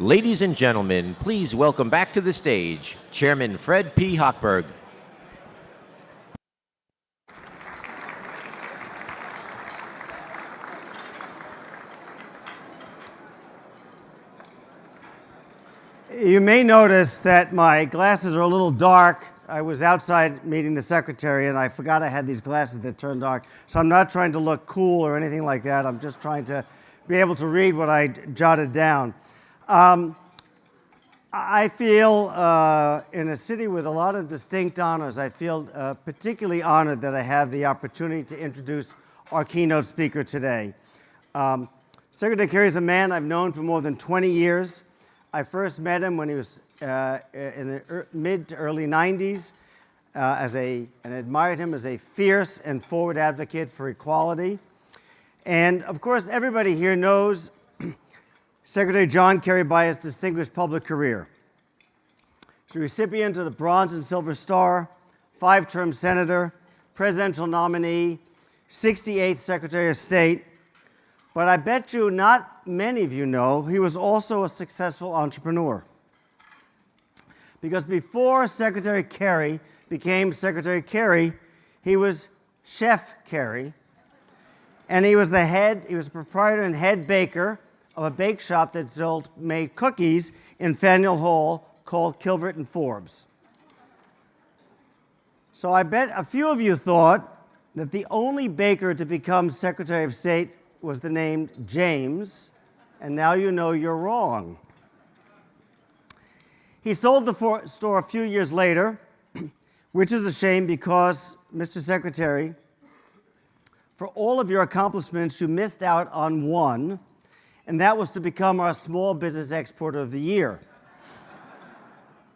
Ladies and gentlemen, please welcome back to the stage Chairman Fred P. Hochberg. You may notice that my glasses are a little dark. I was outside meeting the secretary and I forgot I had these glasses that turn dark. So I'm not trying to look cool or anything like that. I'm just trying to be able to read what I jotted down. I feel in a city with a lot of distinct honors, I feel particularly honored that I have the opportunity to introduce our keynote speaker today. Secretary Kerry is a man I've known for more than 20 years. I first met him when he was in the mid to early 90s and admired him as a fierce and forward advocate for equality. And of course, everybody here knows Secretary John Kerry by his distinguished public career. He's a recipient of the Bronze and Silver Star, 5-term senator, presidential nominee, 68th Secretary of State. But I bet you not many of you know he was also a successful entrepreneur. Because before Secretary Kerry became Secretary Kerry, he was Chef Kerry, and he was the proprietor and head baker of a bake shop that made cookies in Faneuil Hall called Kilvert and Forbes. So I bet a few of you thought that the only baker to become Secretary of State was the name James, and now you know you're wrong. He sold the store a few years later, which is a shame because, Mr. Secretary, for all of your accomplishments, you missed out on one, and that was to become our Small Business Exporter of the Year.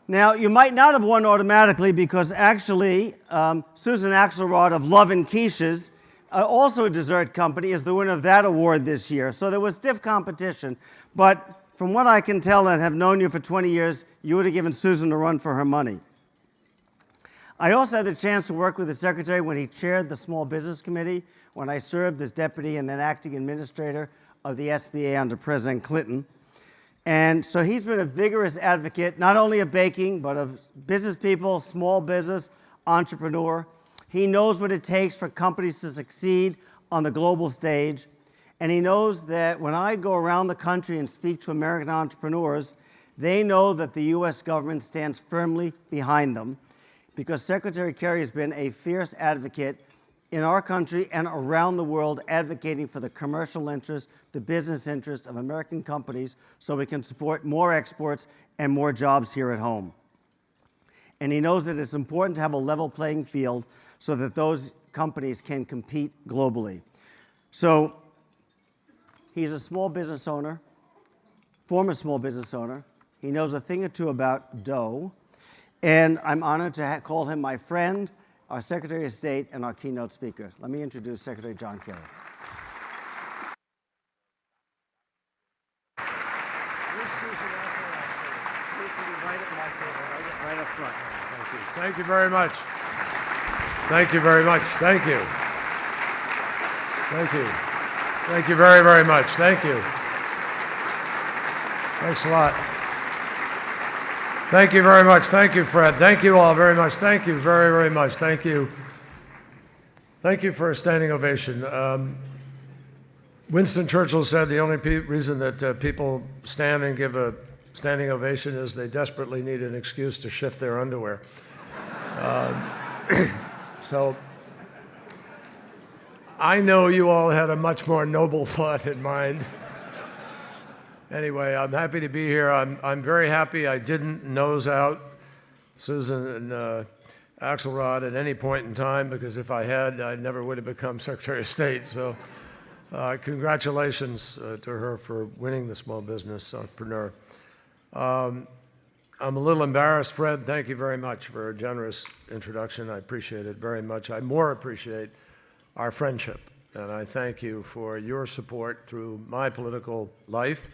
Now, you might not have won automatically because actually, Susan Axelrod of Love and Quiches, also a dessert company, is the winner of that award this year. So there was stiff competition. But from what I can tell and have known you for 20 years, you would have given Susan a run for her money. I also had the chance to work with the Secretary when he chaired the Small Business Committee, when I served as deputy and then acting administrator of the SBA under President Clinton. And so he's been a vigorous advocate, not only of baking, but of business people, small business, entrepreneur. He knows what it takes for companies to succeed on the global stage. And he knows that when I go around the country and speak to American entrepreneurs, they know that the U.S. government stands firmly behind them because Secretary Kerry has been a fierce advocate in our country and around the world advocating for the commercial interest, the business interest of American companies so we can support more exports and more jobs here at home. And he knows that it's important to have a level playing field so that those companies can compete globally. So he's a small business owner, former small business owner. He knows a thing or two about dough. And I'm honored to call him my friend, our Secretary of State, and our keynote speaker. Let me introduce Secretary John Kerry. Right up front. Thank you. Thank you very much. Thank you very much. Thank you. Thank you. Thank you very, very much. Thank you. Thanks a lot. Thank you very much. Thank you, Fred. Thank you all very much. Thank you very, very much. Thank you. Thank you for a standing ovation. Winston Churchill said the only reason that people stand and give a standing ovation is they desperately need an excuse to shift their underwear. So I know you all had a much more noble thought in mind. Anyway, I'm happy to be here. I'm very happy I didn't nose out Susan and Axelrod at any point in time, because if I had, I never would have become Secretary of State. So congratulations to her for winning the Small Business Entrepreneur. I'm a little embarrassed, Fred. Thank you very much for a generous introduction. I appreciate it very much. I more appreciate our friendship, and I thank you for your support through my political life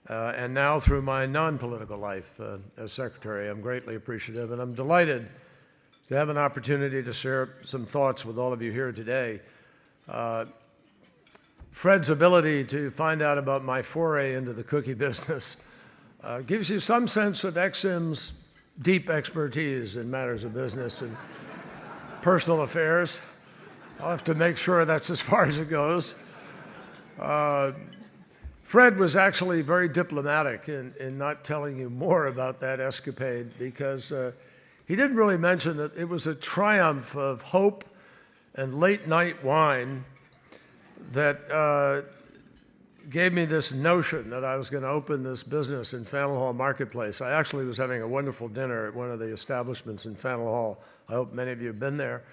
and now through my non-political life as Secretary. I'm greatly appreciative, and I'm delighted to have an opportunity to share some thoughts with all of you here today. Fred's ability to find out about my foray into the cookie business gives you some sense of Exim's deep expertise in matters of business and personal affairs. I'll have to make sure that's as far as it goes. Fred was actually very diplomatic in not telling you more about that escapade because he didn't really mention that it was a triumph of hope and late night wine that gave me this notion that I was going to open this business in Faneuil Hall Marketplace. I actually was having a wonderful dinner at one of the establishments in Faneuil Hall. I hope many of you have been there.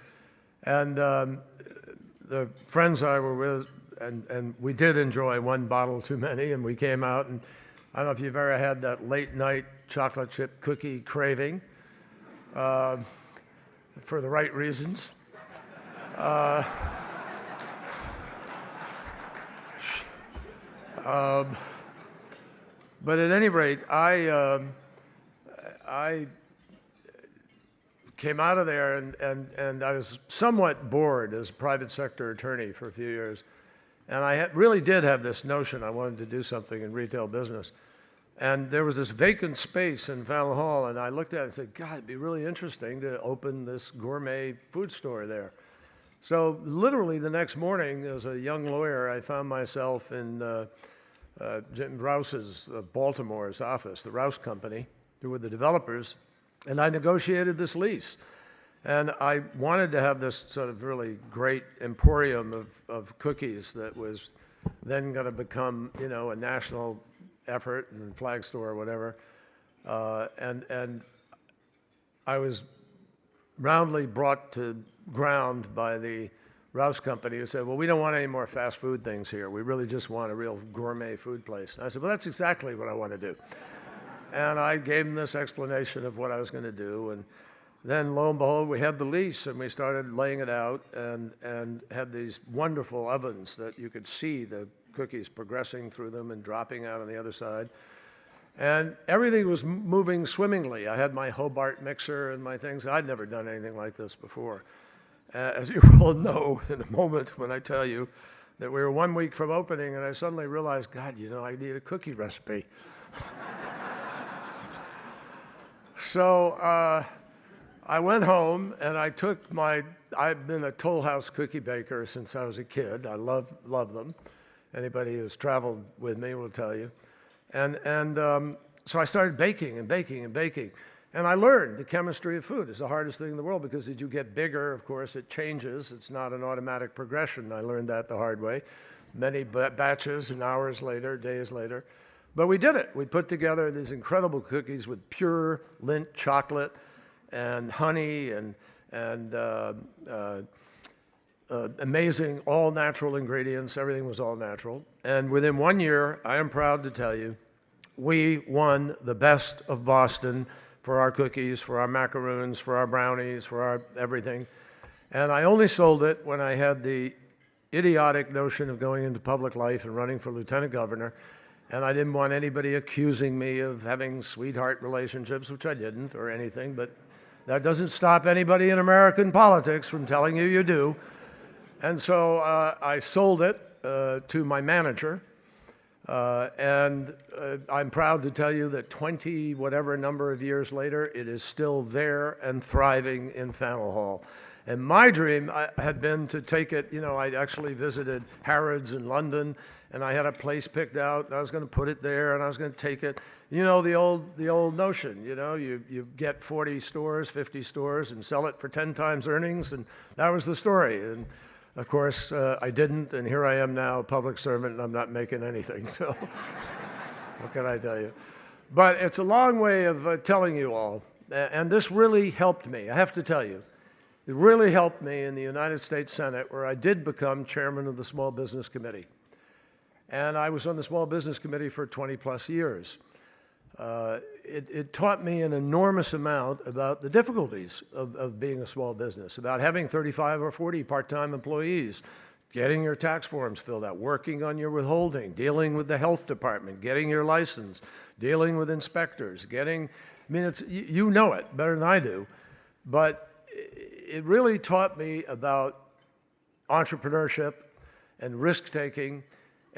And the friends I were with, and we did enjoy one bottle too many, and we came out, and I don't know if you've ever had that late night chocolate chip cookie craving for the right reasons. But at any rate, I came out of there and I was somewhat bored as a private sector attorney for a few years. And I really did have this notion I wanted to do something in retail business. And there was this vacant space in Faneuil Hall, and I looked at it and said, God, it'd be really interesting to open this gourmet food store there. So literally the next morning, as a young lawyer, I found myself in Jim Rouse's, Baltimore's office, the Rouse Company, who were the developers, and I negotiated this lease. And I wanted to have this sort of really great emporium of cookies that was then going to become, you know, a national effort and flag store or whatever. And I was roundly brought to ground by the Rouse Company, who said, well, we don't want any more fast food things here. We really just want a real gourmet food place. And I said, well, that's exactly what I want to do. And I gave them this explanation of what I was going to do. And then, lo and behold, we had the lease, and we started laying it out and had these wonderful ovens that you could see the cookies progressing through them and dropping out on the other side. And everything was moving swimmingly. I had my Hobart mixer and my things. I'd never done anything like this before. As you will know in a moment when I tell you that we were 1 week from opening, and I suddenly realized, God, you know, I need a cookie recipe. So I went home and I took I've been a Toll House cookie baker since I was a kid. I love them. Anybody who's traveled with me will tell you. And so I started baking and baking and baking. And I learned the chemistry of food. It's the hardest thing in the world because as you get bigger, of course, it changes. It's not an automatic progression. I learned that the hard way. Many batches and hours later, days later. But we did it. We put together these incredible cookies with pure Lindt chocolate and honey and amazing all-natural ingredients. Everything was all natural. And within 1 year, I am proud to tell you, we won the Best of Boston for our cookies, for our macaroons, for our brownies, for our everything. And I only sold it when I had the idiotic notion of going into public life and running for lieutenant governor. And I didn't want anybody accusing me of having sweetheart relationships, which I didn't, or anything. But that doesn't stop anybody in American politics from telling you you do. And so I sold it to my manager. And I'm proud to tell you that 20 whatever number of years later, it is still there and thriving in Faneuil Hall. And my dream had been to take it, you know, I actually visited Harrods in London, and I had a place picked out, and I was going to put it there, and I was going to take it. You know, the old notion, you know, you get 40 stores, 50 stores, and sell it for 10 times earnings, and that was the story. And of course, I didn't, and here I am now, a public servant, and I'm not making anything, so what can I tell you? But it's a long way of telling you all, and this really helped me, I have to tell you. It really helped me in the United States Senate, where I did become chairman of the Small Business Committee. And I was on the Small Business Committee for 20 plus years. It taught me an enormous amount about the difficulties of being a small business, about having 35 or 40 part-time employees, getting your tax forms filled out, working on your withholding, dealing with the health department, getting your license, dealing with inspectors, I mean, you know it better than I do, but it really taught me about entrepreneurship and risk-taking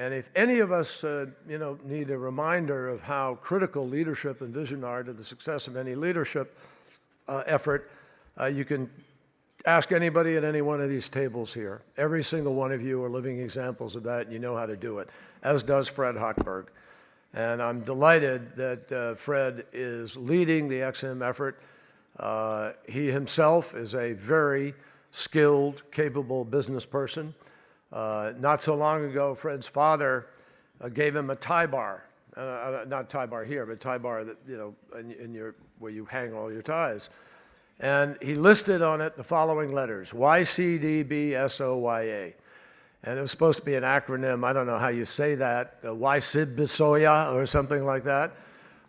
And if any of us, need a reminder of how critical leadership and vision are to the success of any leadership effort, you can ask anybody at any one of these tables here. Every single one of you are living examples of that, and you know how to do it, as does Fred Hochberg. And I'm delighted that Fred is leading the EXIM effort. He himself is a very skilled, capable business person. Not so long ago, Fred's father gave him a tie bar, not tie bar here, but tie bar that, where you hang all your ties. And he listed on it the following letters: YCDBSOYA. And it was supposed to be an acronym. I don't know how you say that, YCDBSOYA or something like that.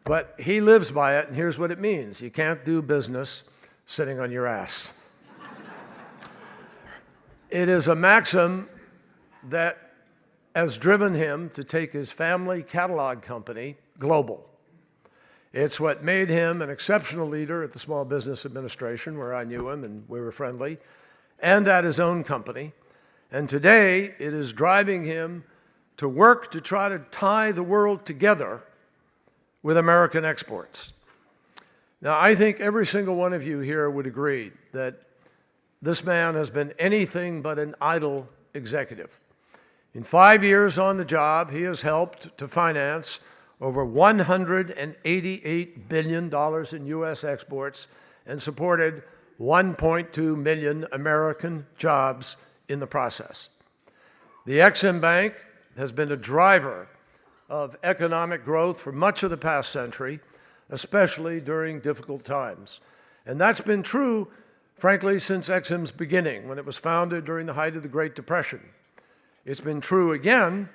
But he lives by it, and here's what it means: you can't do business sitting on your ass. It is a maxim that has driven him to take his family catalog company global. It's what made him an exceptional leader at the Small Business Administration, where I knew him and we were friendly, and at his own company. And today, it is driving him to work to try to tie the world together with American exports. Now, I think every single one of you here would agree that this man has been anything but an idle executive. In 5 years on the job, he has helped to finance over $188 billion in U.S. exports and supported 1.2 million American jobs in the process. The Exim Bank has been a driver of economic growth for much of the past century, especially during difficult times. And that's been true, frankly, since Exim's beginning, when it was founded during the height of the Great Depression. It's been true again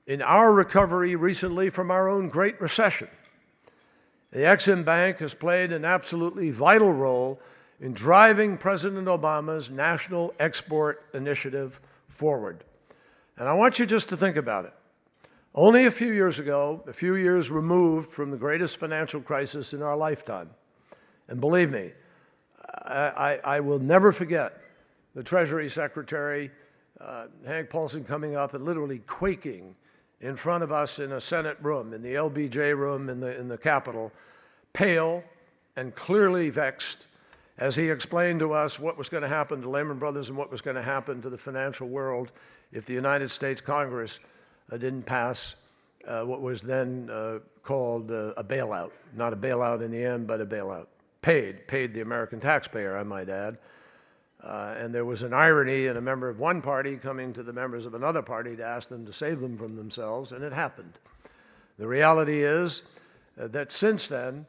in our recovery recently from our own Great Recession. The Exim Bank has played an absolutely vital role in driving President Obama's National Export Initiative forward. And I want you just to think about it. Only a few years ago, a few years removed from the greatest financial crisis in our lifetime, and believe me, I will never forget the Treasury Secretary, Hank Paulson, coming up and literally quaking in front of us in a Senate room, in the LBJ room in the Capitol, pale and clearly vexed, as he explained to us what was going to happen to Lehman Brothers and what was going to happen to the financial world if the United States Congress didn't pass what was then called a bailout. Not a bailout in the end, but a bailout. Paid the American taxpayer, I might add. And there was an irony in a member of one party coming to the members of another party to ask them to save them from themselves, and it happened. The reality is that since then,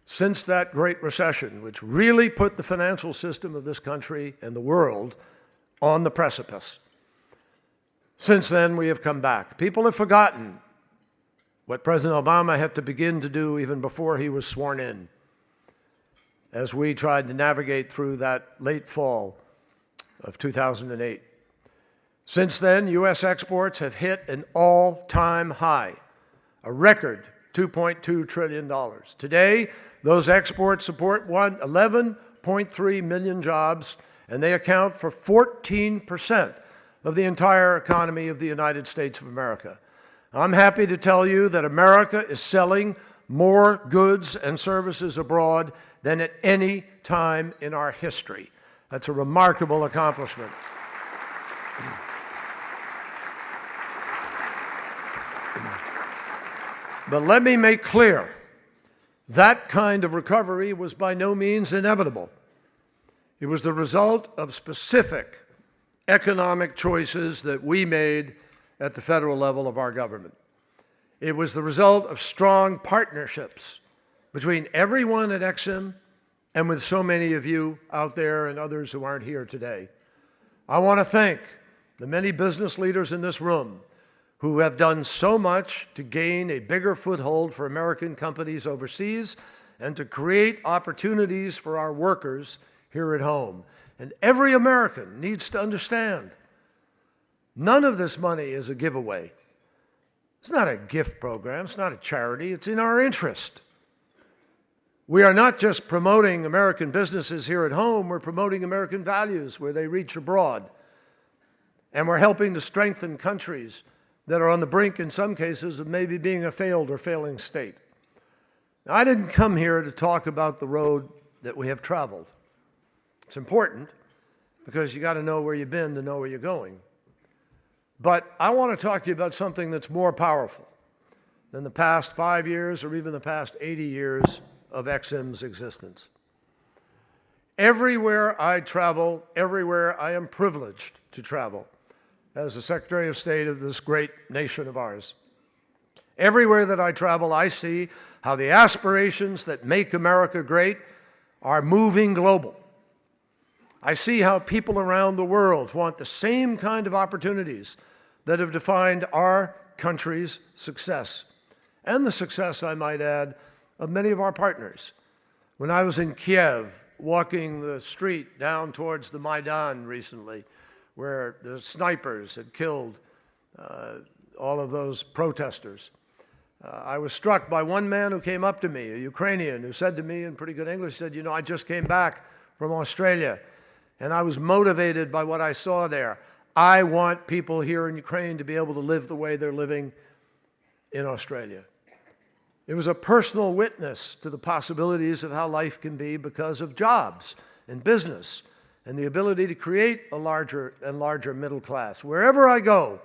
since that Great Recession, which really put the financial system of this country and the world on the precipice, since then we have come back. People have forgotten what President Obama had to begin to do even before he was sworn in, as we tried to navigate through that late fall of 2008. Since then, U.S. exports have hit an all-time high, a record $2.2 trillion. Today, those exports support 11.3 million jobs, and they account for 14% of the entire economy of the United States of America. I'm happy to tell you that America is selling more goods and services abroad than at any time in our history. That's a remarkable accomplishment. But let me make clear, that kind of recovery was by no means inevitable. It was the result of specific economic choices that we made at the federal level of our government. It was the result of strong partnerships between everyone at Exim and with so many of you out there and others who aren't here today. I want to thank the many business leaders in this room who have done so much to gain a bigger foothold for American companies overseas and to create opportunities for our workers here at home. And every American needs to understand, none of this money is a giveaway. It's not a gift program, it's not a charity, it's in our interest. We are not just promoting American businesses here at home, we're promoting American values where they reach abroad. And we're helping to strengthen countries that are on the brink, in some cases, of maybe being a failed or failing state. Now, I didn't come here to talk about the road that we have traveled. It's important because you got to know where you've been to know where you're going. But I want to talk to you about something that's more powerful than the past 5 years or even the past 80 years of EXIM's existence. Everywhere I travel, everywhere I am privileged to travel as the Secretary of State of this great nation of ours, everywhere that I travel, I see how the aspirations that make America great are moving global. I see how people around the world want the same kind of opportunities that have defined our country's success, and the success, I might add, of many of our partners. When I was in Kiev, walking the street down towards the Maidan recently, where the snipers had killed all of those protesters, I was struck by one man who came up to me, a Ukrainian, who said to me in pretty good English, said, "You know, I just came back from Australia, and I was motivated by what I saw there. I want people here in Ukraine to be able to live the way they're living in Australia." It was a personal witness to the possibilities of how life can be because of jobs and business and the ability to create a larger and larger middle class. Wherever I go,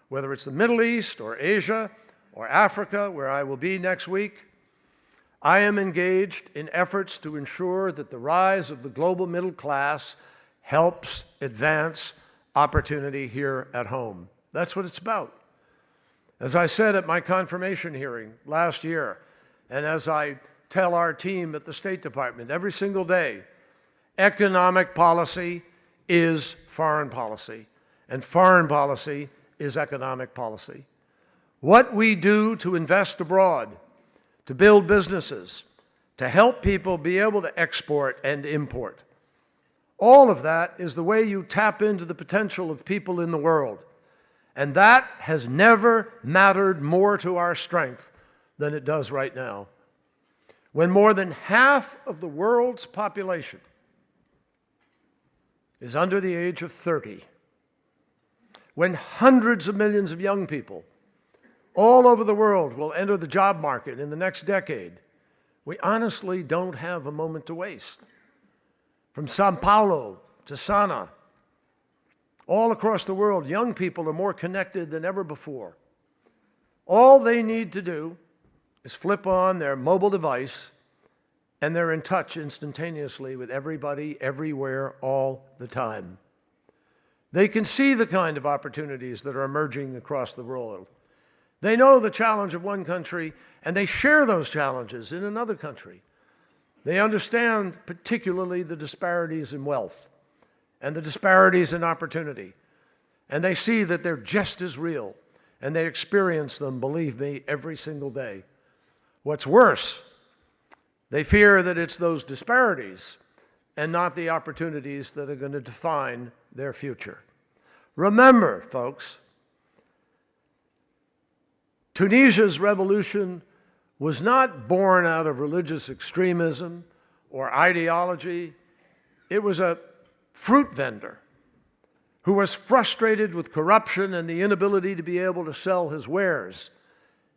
whether it's the Middle East or Asia or Africa, where I will be next week, I am engaged in efforts to ensure that the rise of the global middle class helps advance opportunity here at home. That's what it's about. As I said at my confirmation hearing last year, and as I tell our team at the State Department every single day, economic policy is foreign policy, and foreign policy is economic policy. What we do to invest abroad, to build businesses, to help people be able to export and import, all of that is the way you tap into the potential of people in the world. And that has never mattered more to our strength than it does right now. When more than half of the world's population is under the age of 30, when hundreds of millions of young people all over the world will enter the job market in the next decade, we honestly don't have a moment to waste. From Sao Paulo to Sana, all across the world, young people are more connected than ever before. All they need to do is flip on their mobile device, and they're in touch instantaneously with everybody, everywhere, all the time. They can see the kind of opportunities that are emerging across the world. They know the challenge of one country, and they share those challenges in another country. They understand particularly the disparities in wealth and the disparities in opportunity. And they see that they're just as real, and they experience them, believe me, every single day. What's worse, they fear that it's those disparities and not the opportunities that are going to define their future. Remember, folks, Tunisia's revolution was not born out of religious extremism or ideology. It was a fruit vendor who was frustrated with corruption and the inability to be able to sell his wares,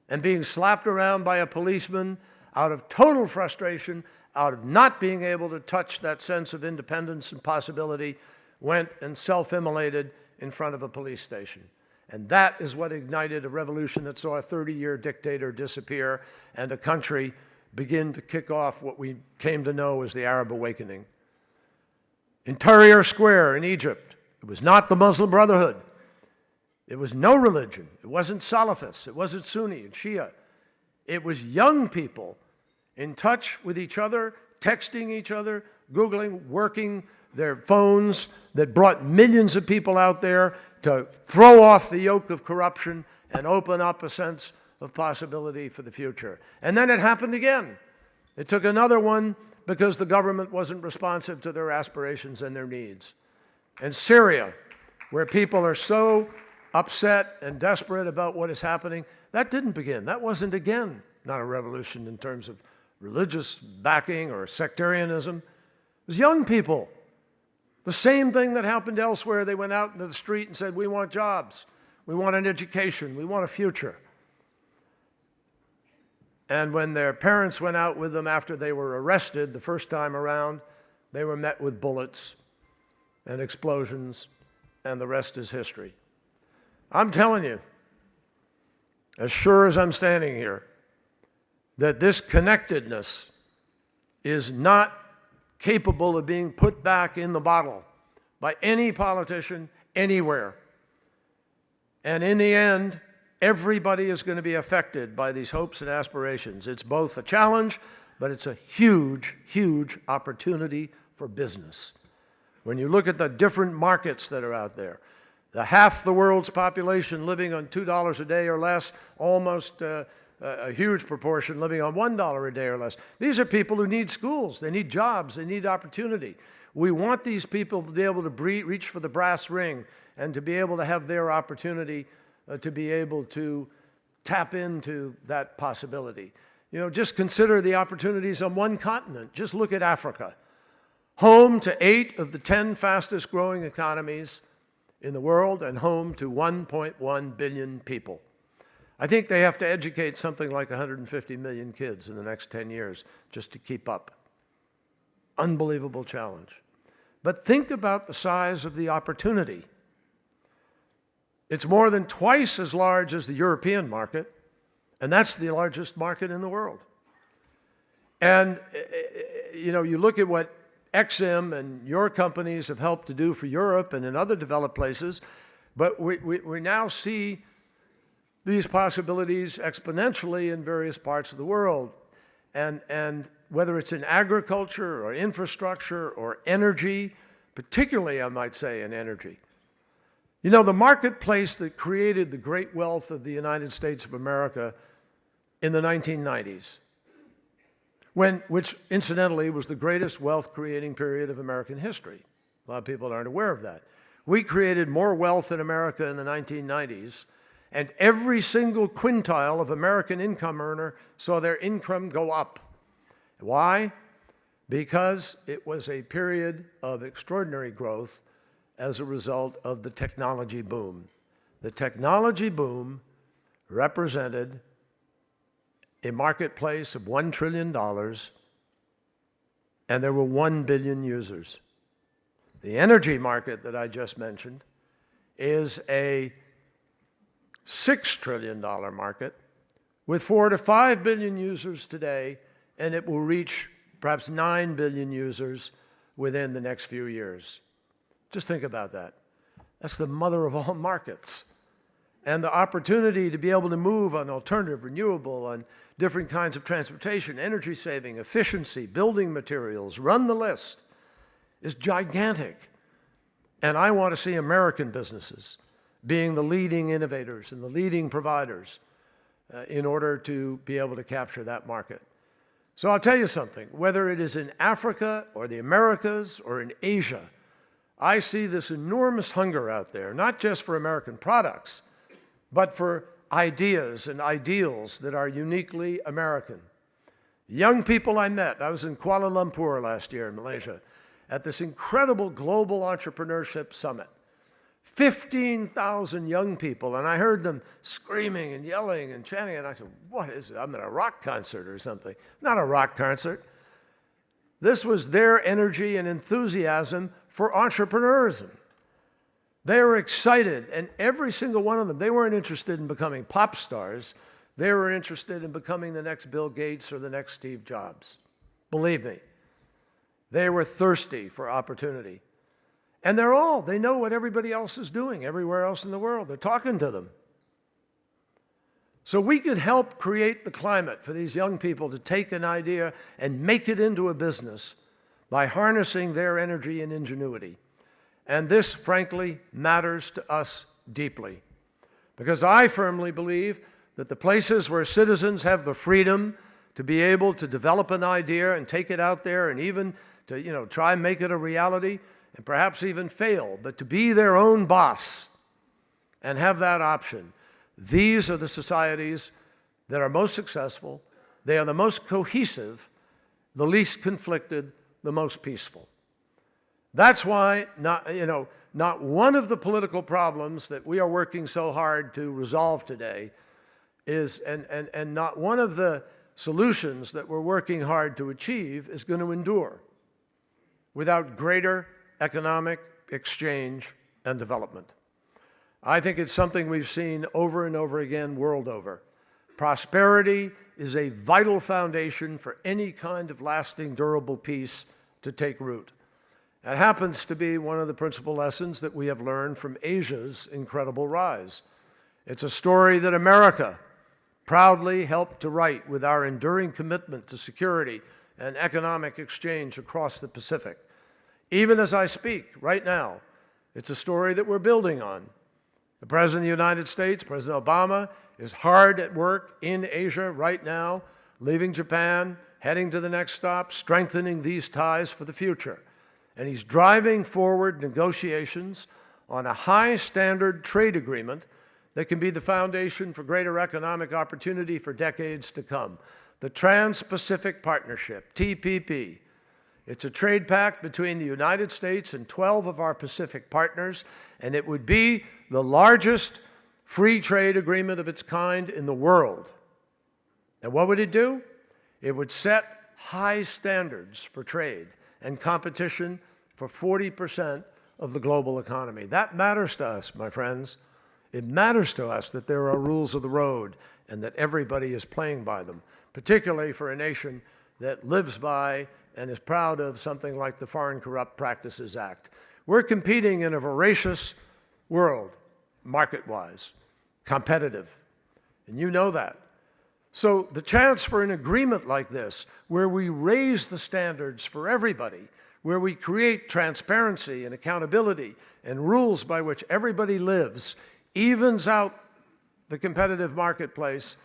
and being slapped around by a policeman out of total frustration, out of not being able to touch that sense of independence and possibility, went and self-immolated in front of a police station. And that is what ignited a revolution that saw a 30-year dictator disappear and a country begin to kick off what we came to know as the Arab Awakening. In Tahrir Square in Egypt, it was not the Muslim Brotherhood. It was no religion. It wasn't Salafists. It wasn't Sunni and Shia. It was young people in touch with each other, texting each other, Googling, working their phones, that brought millions of people out there to throw off the yoke of corruption and open up a sense of possibility for the future. And then it happened again. It took another one because the government wasn't responsive to their aspirations and their needs. And Syria, where people are so upset and desperate about what is happening, that didn't begin. That wasn't, again, not a revolution in terms of religious backing or sectarianism. It was young people. The same thing that happened elsewhere. They went out into the street and said, "We want jobs. We want an education. We want a future. And when their parents went out with them after they were arrested the first time around, they were met with bullets and explosions, and the rest is history. I'm telling you, as sure as I'm standing here, that this connectedness is not capable of being put back in the bottle by any politician anywhere. And in the end, everybody is going to be affected by these hopes and aspirations. It's both a challenge, but it's a huge, huge opportunity for business. When you look at the different markets that are out there, half the world's population living on $2 a day or less, almost a huge proportion living on $1 a day or less. These are people who need schools, they need jobs, they need opportunity. We want these people to be able to reach for the brass ring and to be able to have their opportunity to be able to tap into that possibility. You know, just consider the opportunities on one continent. Just look at Africa, home to 8 of the 10 fastest growing economies in the world and home to 1.1 billion people. I think they have to educate something like 150 million kids in the next 10 years just to keep up. Unbelievable challenge. But think about the size of the opportunity. It's more than twice as large as the European market, and that's the largest market in the world. And you know, you look at what Exim and your companies have helped to do for Europe and in other developed places, but we now see these possibilities exponentially in various parts of the world. And whether it's in agriculture or infrastructure or energy, particularly I might say in energy. You know, the marketplace that created the great wealth of the United States of America in the 1990s, which incidentally was the greatest wealth creating period of American history. A lot of people aren't aware of that. We created more wealth in America in the 1990s, and every single quintile of American income earner saw their income go up. Why? Because it was a period of extraordinary growth as a result of the technology boom. The technology boom represented a marketplace of $1 trillion, and there were 1 billion users. The energy market that I just mentioned is a $6 trillion market with 4 to 5 billion users today, and it will reach perhaps 9 billion users within the next few years. Just think about that. That's the mother of all markets. And the opportunity to be able to move on alternative, renewable, on different kinds of transportation, energy saving, efficiency, building materials, run the list, is gigantic. And I want to see American businesses being the leading innovators and the leading providers in order to be able to capture that market. So I'll tell you something, whether it is in Africa or the Americas or in Asia, I see this enormous hunger out there, not just for American products, but for ideas and ideals that are uniquely American. Young people I met, I was in Kuala Lumpur last year in Malaysia, at this incredible global entrepreneurship summit. 15,000 young people, and I heard them screaming and yelling and chanting, and I said, what is it? I'm at a rock concert or something. Not a rock concert. This was their energy and enthusiasm for entrepreneurism. They were excited, and every single one of them, they weren't interested in becoming pop stars. They were interested in becoming the next Bill Gates or the next Steve Jobs. Believe me, they were thirsty for opportunity. And they know what everybody else is doing everywhere else in the world. They're talking to them. So we could help create the climate for these young people to take an idea and make it into a business by harnessing their energy and ingenuity. And this, frankly, matters to us deeply. Because I firmly believe that the places where citizens have the freedom to be able to develop an idea and take it out there and even to try and make it a reality and perhaps even fail, but to be their own boss and have that option, these are the societies that are most successful. They are the most cohesive, the least conflicted, the most peaceful. That's why not one of the political problems that we are working so hard to resolve today is, and not one of the solutions that we're working hard to achieve is going to endure without greater economic exchange and development. I think it's something we've seen over and over again, world over. Prosperity is a vital foundation for any kind of lasting, durable peace to take root. That happens to be one of the principal lessons that we have learned from Asia's incredible rise. It's a story that America proudly helped to write with our enduring commitment to security and economic exchange across the Pacific. Even as I speak right now, it's a story that we're building on. The President of the United States, President Obama, is hard at work in Asia right now, leaving Japan, heading to the next stop, strengthening these ties for the future. And he's driving forward negotiations on a high-standard trade agreement that can be the foundation for greater economic opportunity for decades to come. The Trans-Pacific Partnership, TPP. It's a trade pact between the United States and 12 of our Pacific partners, and it would be the largest free trade agreement of its kind in the world. And what would it do? It would set high standards for trade and competition for 40% of the global economy. That matters to us, my friends. It matters to us that there are rules of the road and that everybody is playing by them, particularly for a nation that lives by and is proud of something like the Foreign Corrupt Practices Act. We're competing in a voracious world, market-wise, competitive, and you know that. So the chance for an agreement like this, where we raise the standards for everybody, where we create transparency and accountability and rules by which everybody lives, evens out the competitive marketplace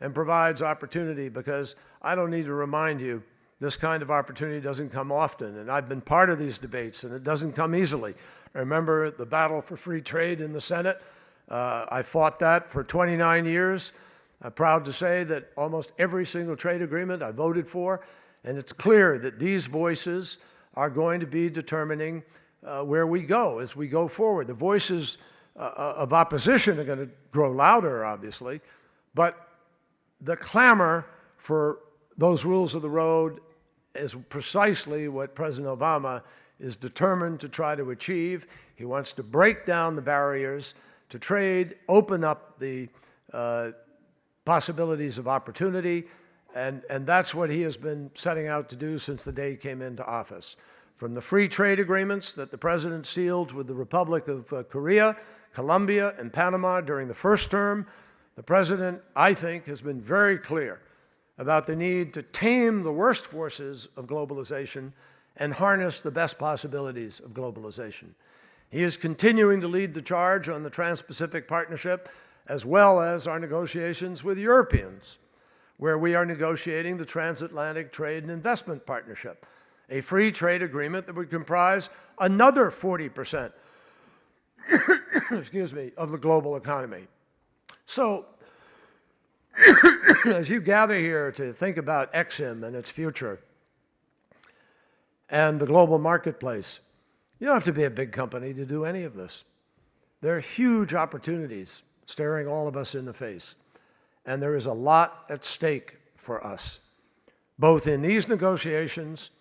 and provides opportunity, because I don't need to remind you, this kind of opportunity doesn't come often, and I've been part of these debates, and it doesn't come easily. I remember the battle for free trade in the Senate. I fought that for 29 years. I'm proud to say that almost every single trade agreement I voted for, and it's clear that these voices are going to be determining where we go as we go forward. The voices of opposition are going to grow louder, obviously, but the clamor for those rules of the road is precisely what President Obama is determined to try to achieve. He wants to break down the barriers to trade, open up the possibilities of opportunity, and that's what he has been setting out to do since the day he came into office. From the free trade agreements that the President sealed with the Republic of Korea, Colombia, and Panama during the first term, the President, I think, has been very clear about the need to tame the worst forces of globalization and harness the best possibilities of globalization. He is continuing to lead the charge on the Trans-Pacific Partnership, as well as our negotiations with Europeans, where we are negotiating the Transatlantic Trade and Investment Partnership, a free trade agreement that would comprise another 40% excuse me, of the global economy. So, as you gather here to think about Exim and its future and the global marketplace, you don't have to be a big company to do any of this. There are huge opportunities staring all of us in the face, and there is a lot at stake for us, both in these negotiations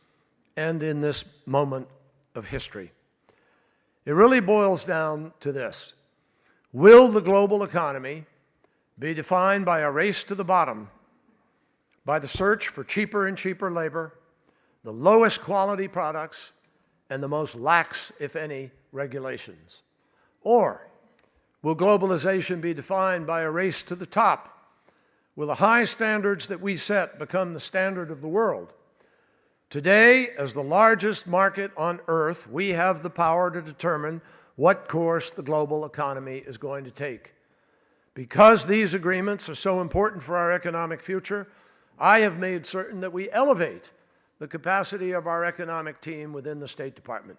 and in this moment of history. It really boils down to this: will the global economy be defined by a race to the bottom, by the search for cheaper and cheaper labor, the lowest quality products, and the most lax, if any, regulations? Or will globalization be defined by a race to the top? Will the high standards that we set become the standard of the world? Today, as the largest market on Earth, we have the power to determine what course the global economy is going to take. Because these agreements are so important for our economic future, I have made certain that we elevate the capacity of our economic team within the State Department.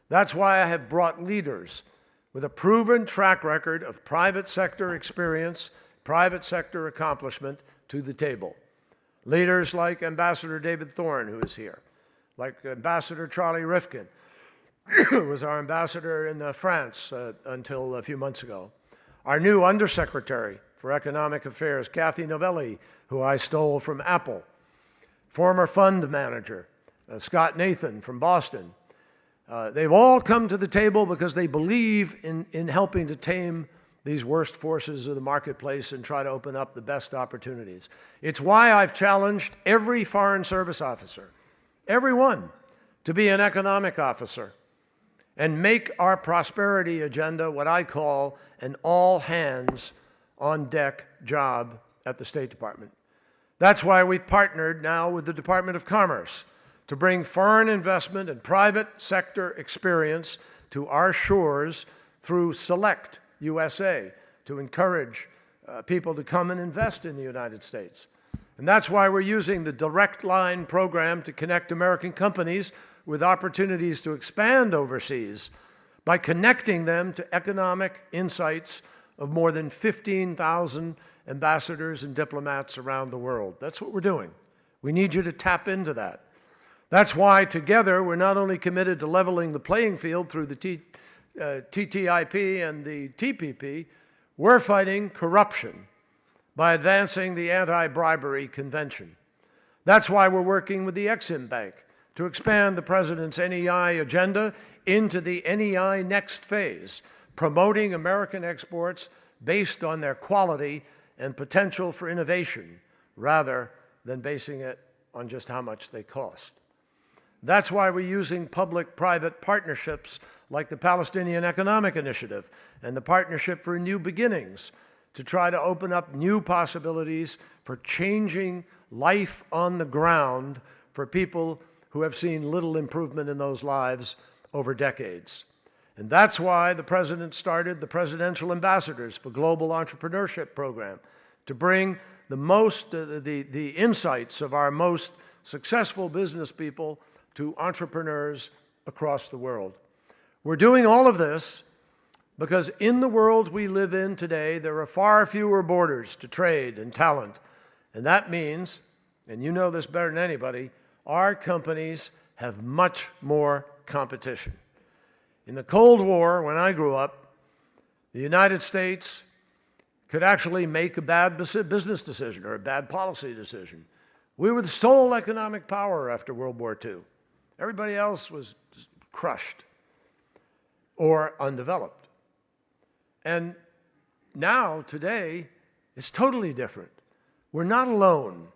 That's why I have brought leaders with a proven track record of private sector experience, private sector accomplishment to the table. Leaders like Ambassador David Thorne, who is here, like Ambassador Charlie Rifkin, was our ambassador in France until a few months ago. Our new Undersecretary for Economic Affairs, Kathy Novelli, who I stole from Apple. Former fund manager, Scott Nathan from Boston. They've all come to the table because they believe in helping to tame these worst forces of the marketplace and try to open up the best opportunities. It's why I've challenged every Foreign Service officer, everyone, to be an economic officer and make our prosperity agenda what I call an all-hands-on-deck job at the State Department. That's why we've partnered now with the Department of Commerce to bring foreign investment and private sector experience to our shores through Select USA to encourage people to come and invest in the United States. And that's why we're using the Direct Line program to connect American companies with opportunities to expand overseas by connecting them to economic insights of more than 15,000 ambassadors and diplomats around the world. That's what we're doing. We need you to tap into that. That's why together we're not only committed to leveling the playing field through the TTIP and the TPP, we're fighting corruption by advancing the Anti-Bribery Convention. That's why we're working with the Exim Bank to expand the President's NEI agenda into the NEI next phase, promoting American exports based on their quality and potential for innovation, rather than basing it on just how much they cost. That's why we're using public-private partnerships like the Palestinian Economic Initiative and the Partnership for New Beginnings to try to open up new possibilities for changing life on the ground for people who have seen little improvement in those lives over decades. And that's why the President started the Presidential Ambassadors for Global Entrepreneurship program to bring the insights of our most successful business people to entrepreneurs across the world. We're doing all of this because in the world we live in today, there are far fewer borders to trade and talent. And that means, and you know this better than anybody, our companies have much more competition. In the Cold War, when I grew up, the United States could actually make a bad business decision or a bad policy decision. We were the sole economic power after World War II. Everybody else was crushed or undeveloped. And now, today, it's totally different. We're not alone.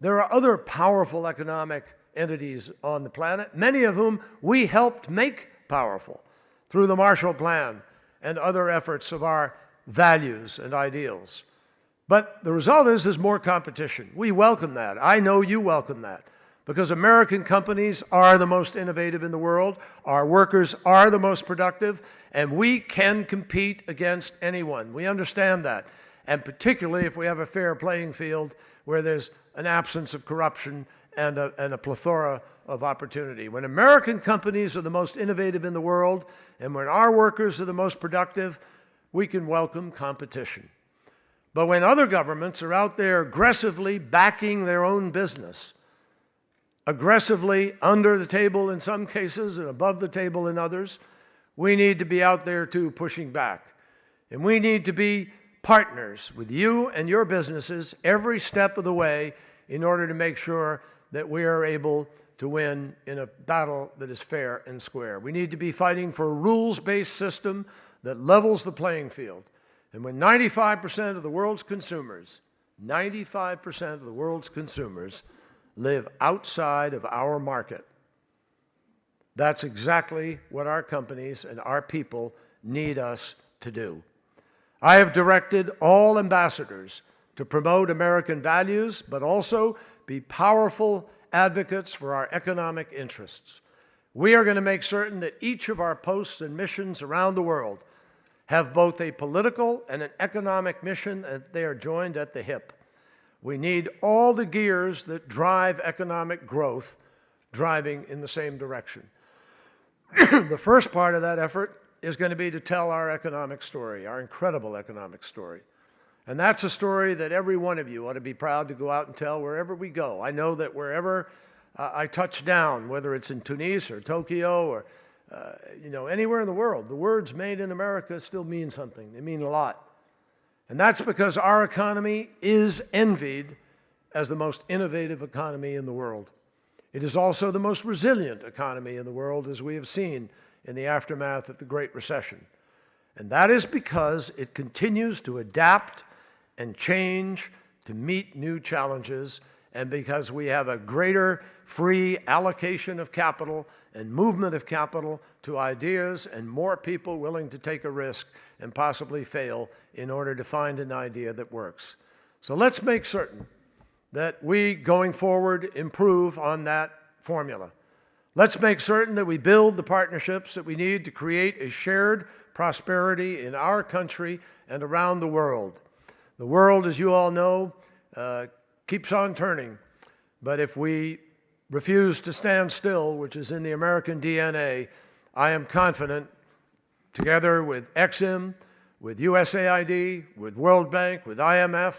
There are other powerful economic entities on the planet, many of whom we helped make powerful through the Marshall Plan and other efforts of our values and ideals. But the result is there's more competition. We welcome that. I know you welcome that, because American companies are the most innovative in the world, our workers are the most productive, and we can compete against anyone. We understand that, and particularly if we have a fair playing field where there's an absence of corruption and a plethora of opportunity. When American companies are the most innovative in the world, and when our workers are the most productive, we can welcome competition. But when other governments are out there aggressively backing their own business, aggressively under the table in some cases and above the table in others, we need to be out there too, pushing back. And we need to be partners with you and your businesses every step of the way in order to make sure that we are able to win in a battle that is fair and square. We need to be fighting for a rules-based system that levels the playing field. And when 95% of the world's consumers, 95% of the world's consumers live outside of our market, that's exactly what our companies and our people need us to do. I have directed all ambassadors to promote American values, but also be powerful advocates for our economic interests. We are going to make certain that each of our posts and missions around the world have both a political and an economic mission, and they are joined at the hip. We need all the gears that drive economic growth driving in the same direction. The first part of that effort is going to be to tell our economic story, our incredible economic story. And that's a story that every one of you ought to be proud to go out and tell wherever we go. I know that wherever I touch down, whether it's in Tunis or Tokyo or anywhere in the world, the words made in America still mean something. They mean a lot. And that's because our economy is envied as the most innovative economy in the world. It is also the most resilient economy in the world, as we have seen in the aftermath of the Great Recession. And that is because it continues to adapt and change to meet new challenges, and because we have a greater free allocation of capital and movement of capital to ideas, and more people willing to take a risk and possibly fail in order to find an idea that works. So let's make certain that we, going forward, improve on that formula. Let's make certain that we build the partnerships that we need to create a shared prosperity in our country and around the world. The world, as you all know, keeps on turning, but if we refuse to stand still, which is in the American DNA, I am confident, together with EXIM, with USAID, with World Bank, with IMF,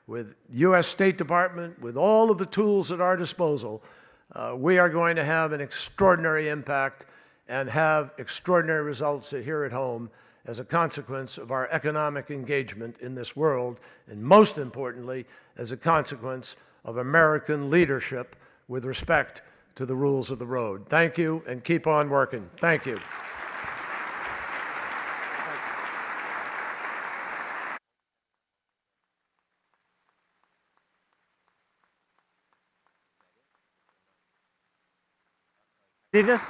with US State Department, with all of the tools at our disposal, we are going to have an extraordinary impact and have extraordinary results here at home as a consequence of our economic engagement in this world, and most importantly, as a consequence of American leadership with respect to the rules of the road. Thank you, and keep on working. Thank you. See this?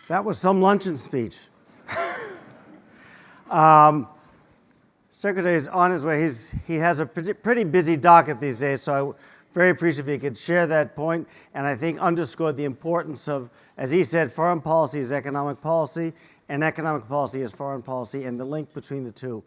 That was some luncheon speech. Secretary is on his way. He has a pretty busy docket these days, so I'm very appreciative if he could share that point, and I think underscore the importance of, as he said, foreign policy is economic policy, and economic policy is foreign policy, and the link between the two.